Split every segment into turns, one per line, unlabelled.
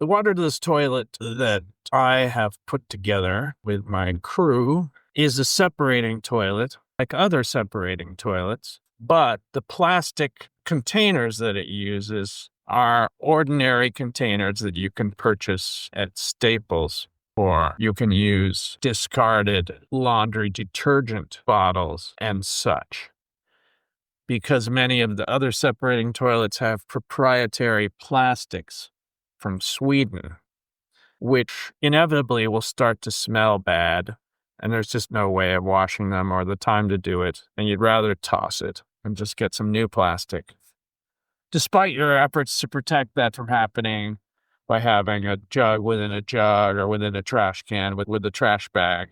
The waterless toilet that I have put together with my crew is a separating toilet, like other separating toilets, but the plastic containers that it uses are ordinary containers that you can purchase at Staples, or you can use discarded laundry detergent bottles and such. Because many of the other separating toilets have proprietary plastics from Sweden, which inevitably will start to smell bad, and there's just no way of washing them or the time to do it, and you'd rather toss it and just get some new plastic. Despite your efforts to protect that from happening by having a jug within a jug or within a trash can with a trash bag,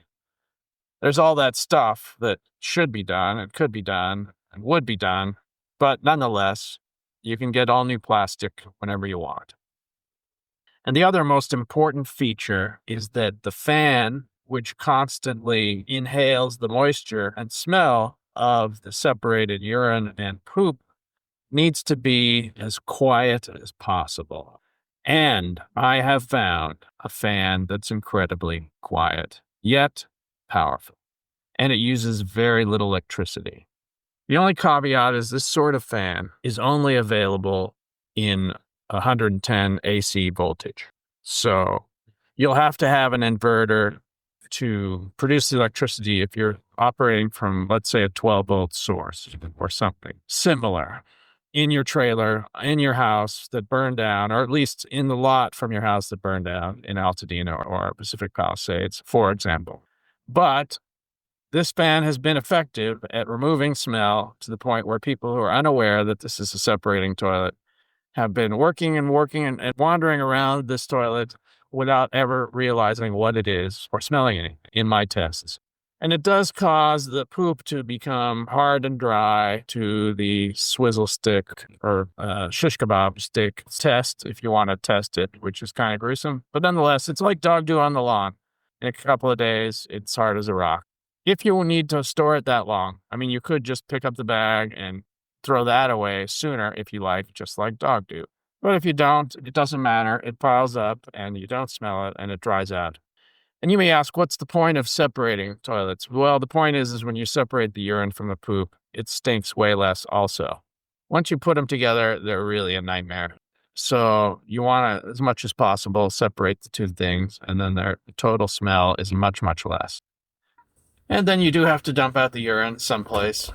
there's all that stuff that should be done and could be done and would be done, but nonetheless, you can get all new plastic whenever you want. And the other most important feature is that the fan, which constantly inhales the moisture and smell of the separated urine and poop, needs to be as quiet as possible. And I have found a fan that's incredibly quiet, yet powerful, and it uses very little electricity. The only caveat is this sort of fan is only available in 110 AC voltage. So you'll have to have an inverter to produce the electricity if you're operating from, let's say, a 12-volt source or something similar in your trailer, in your house that burned down, or at least in the lot from your house that burned down in Altadena or Pacific Palisades, for example. But this fan has been effective at removing smell to the point where people who are unaware that this is a separating toilet have been working and wandering around this toilet without ever realizing what it is or smelling anything in my tests. And it does cause the poop to become hard and dry to the swizzle stick or shish kebab stick test, if you want to test it, which is kind of gruesome. But nonetheless, it's like dog dew on the lawn. In a couple of days, it's hard as a rock. If you need to store it that long, I mean, you could just pick up the bag and throw that away sooner if you like, just like dog dew. But if you don't, it doesn't matter. It piles up and you don't smell it and it dries out. And you may ask, what's the point of separating toilets? Well, the point is when you separate the urine from the poop, it stinks way less also. Once you put them together, they're really a nightmare. So you want to, as much as possible, separate the two things, and then their total smell is much, much less. And then you do have to dump out the urine someplace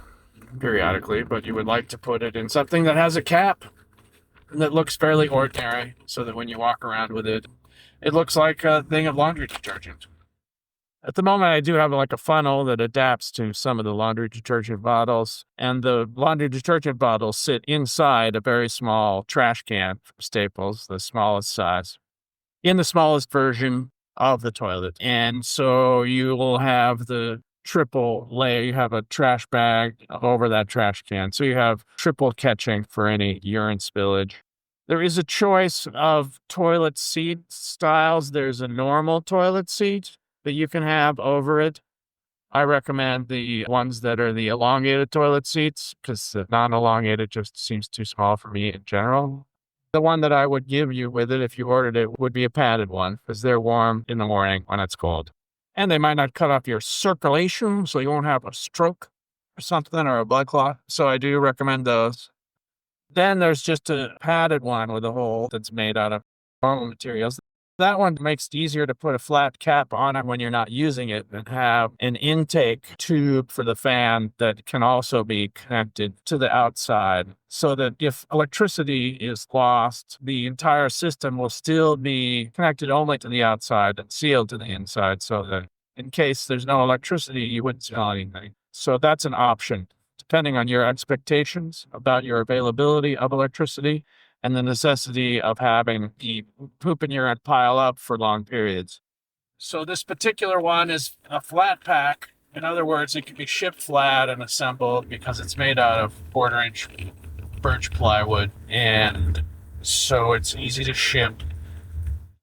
periodically, but you would like to put it in something that has a cap that looks fairly ordinary so that when you walk around with it, it looks like a thing of laundry detergent. At the moment, I do have like a funnel that adapts to some of the laundry detergent bottles, and the laundry detergent bottles sit inside a very small trash can from Staples, the smallest size, in the smallest version of the toilet. And so you will have the triple layer. You have a trash bag over that trash can. So you have triple catching for any urine spillage. There is a choice of toilet seat styles. There's a normal toilet seat that you can have over it. I recommend the ones that are the elongated toilet seats because the non-elongated just seems too small for me in general. The one that I would give you with it if you ordered it would be a padded one because they're warm in the morning when it's cold. And they might not cut off your circulation, so you won't have a stroke or something or a blood clot. So I do recommend those. Then there's just a padded one with a hole that's made out of normal materials. That one makes it easier to put a flat cap on it when you're not using it and have an intake tube for the fan that can also be connected to the outside so that if electricity is lost, the entire system will still be connected only to the outside and sealed to the inside so that in case there's no electricity, you wouldn't smell anything. So that's an option, depending on your expectations about your availability of electricity and the necessity of having the poop and urine pile up for long periods. So this particular one is a flat pack. In other words, it can be shipped flat and assembled because it's made out of 1/4-inch birch plywood. And so it's easy to ship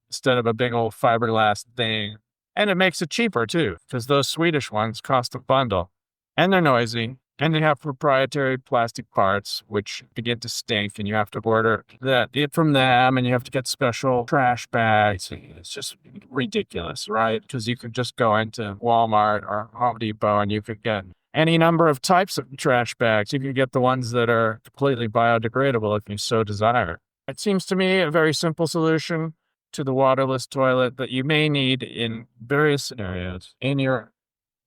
instead of a big old fiberglass thing. And it makes it cheaper too, because those Swedish ones cost a bundle. And they're noisy. And they have proprietary plastic parts, which begin to stink, and you have to order it from them, and you have to get special trash bags. It's just ridiculous, right? Because you could just go into Walmart or Home Depot and you could get any number of types of trash bags. You can get the ones that are completely biodegradable if you so desire. It seems to me a very simple solution to the waterless toilet that you may need in various scenarios in your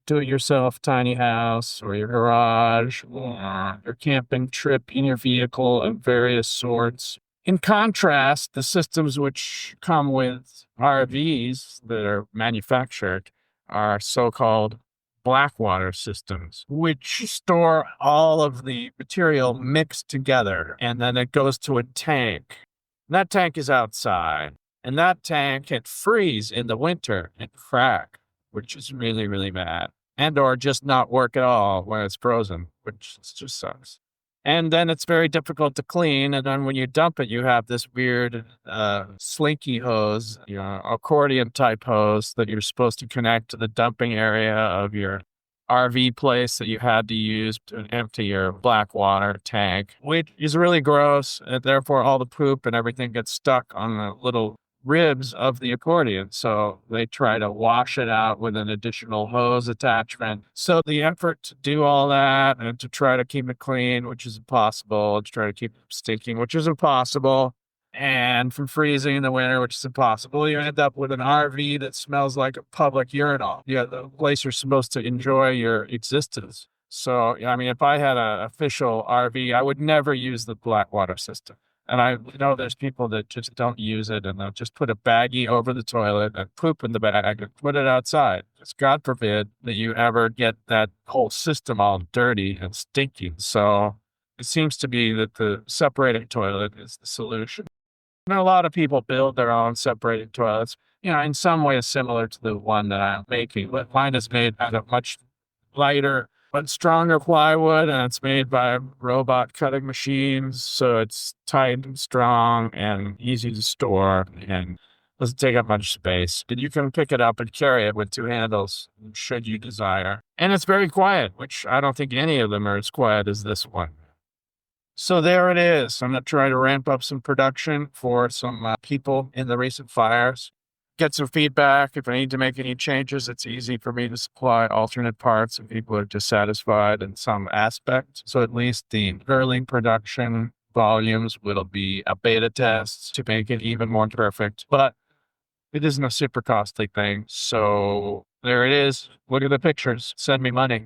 do-it-yourself tiny house or your garage or your camping trip in your vehicle of various sorts. In contrast, the systems which come with RVs that are manufactured are so-called blackwater systems, which store all of the material mixed together, and then it goes to a tank. That tank is outside, and that tank can freeze in the winter and crack, which is really, really bad. And or just not work at all when it's frozen, which just sucks. And then it's very difficult to clean. And then when you dump it, you have this weird slinky hose, accordion type hose that you're supposed to connect to the dumping area of your RV place that you had to use to empty your black water tank, which is really gross. And therefore, all the poop and everything gets stuck on the little ribs of the accordion. So they try to wash it out with an additional hose attachment. So the effort to do all that and to try to keep it clean, which is impossible, to try to keep it stinking, which is impossible, and from freezing in the winter, which is impossible, you end up with an RV that smells like a public urinal. Yeah, the place you're supposed to enjoy your existence. So, I mean, if I had an official RV, I would never use the Blackwater system. And I know there's people that just don't use it and they'll just put a baggie over the toilet and poop in the bag and put it outside. It's God forbid that you ever get that whole system all dirty and stinky. So it seems to be that the separating toilet is the solution. And a lot of people build their own separating toilets, in some ways similar to the one that I'm making, but mine is made out of much lighter but stronger plywood, and it's made by robot cutting machines, so it's tight and strong and easy to store and doesn't take up much space. And you can pick it up and carry it with two handles, should you desire. And it's very quiet, which I don't think any of them are as quiet as this one. So there it is. I'm going to try to ramp up some production for some people in the recent fires. Get some feedback. If I need to make any changes, it's easy for me to supply alternate parts if people are dissatisfied in some aspect. So at least the early production volumes will be a beta test to make it even more perfect. But it isn't a super costly thing. So there it is. Look at the pictures. Send me money.